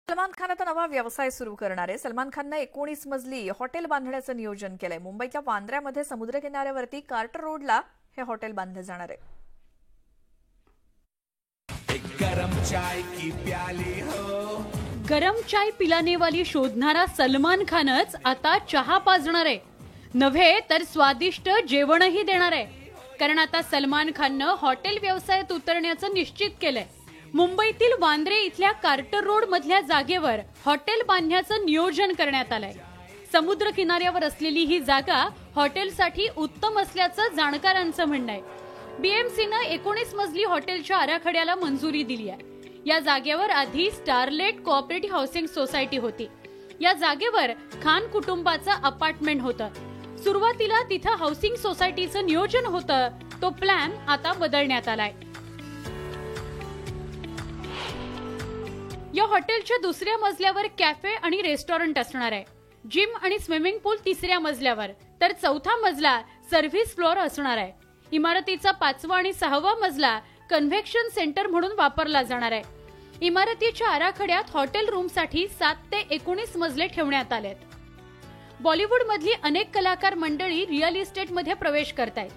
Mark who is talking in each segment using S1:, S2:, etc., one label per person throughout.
S1: सलमान खान आता नवा व्यवसाय सुरू करणार आहे. सलमान खाननं 19 मजली हॉटेल बांधण्याचं नियोजन केलंय. मुंबईच्या वांद्र्यामध्ये समुद्र किनाऱ्यावरती कार्टर रोडला हे हॉटेल बांधलं जाणार आहे.
S2: गरम चाय पिलाने वाली शोधणारा सलमान खानच आता चहा पाजणार आहे. नव्हे तर स्वादिष्ट जेवणही देणार आहे. कारण आता सलमान खाननं हॉटेल व्यवसायात उतरण्याचं निश्चित केलंय. मुंबईतील वांद्रे इथल्या कार्टर रोड मधल्या जागेवर हॉटेल बांधण्याचं नियोजन करण्यात आलंय. समुद्र किनाऱ्यावर असलेली ही जागा हॉटेलसाठी उत्तम असल्याचं जाणकारांचं म्हणणं आहे. बीएमसीनं 19 मजली हॉटेलच्या आराखड्याला मंजुरी दिली आहे. या जागेवर आधी स्टारलेट कोऑपरेटिव्ह हाऊसिंग सोसायटी होती. या जागेवर खान कुटुंबाचं अपार्टमेंट होतं. सुरुवातीला तिथं हाऊसिंग सोसायटीचं नियोजन होतं. तो प्लॅन आता बदलण्यात आलाय. या हॉटेलच्या दुसऱ्या मजल्यावर कॅफे आणि रेस्टॉरंट असणार आहे. जिम आणि स्विमिंग पूल तिसऱ्या मजल्यावर, तर चौथा मजला सर्व्हिस फ्लोअर असणार आहे. इमारतीचा 5वा आणि 6वा मजला कन्व्हेन्शन सेंटर म्हणून वापरला जाणार आहे. इमारतीच्या आराखड्यात हॉटेल रूमसाठी 7 ते 19 मजले ठेवण्यात आलेत. बॉलिवूडमधली अनेक कलाकार मंडळी रिअल इस्टेटमध्ये प्रवेश करतायत.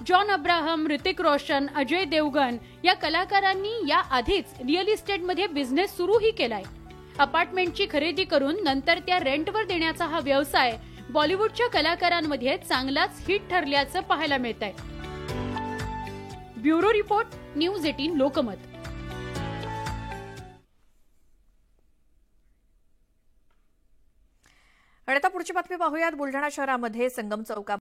S2: जॉन अब्राहम, ऋतिक रोशन, अजय देवगन या कलाकारांनी या आधीच रिअल इस्टेटमध्ये बिझनेस सुरूही केलाय. अपार्टमेंटची खरेदी करून नंतर त्या रेंटवर देण्याचा हा व्यवसाय बॉलिवूडच्या कलाकारांमध्ये चांगलाच हिट ठरल्याचं पाहायला मिळतंय. Bureau report, news 18 Lokmat.
S1: आणि आता पुढची बातमी पाहूयात. बुलढाणा शहरामध्ये संगम चौका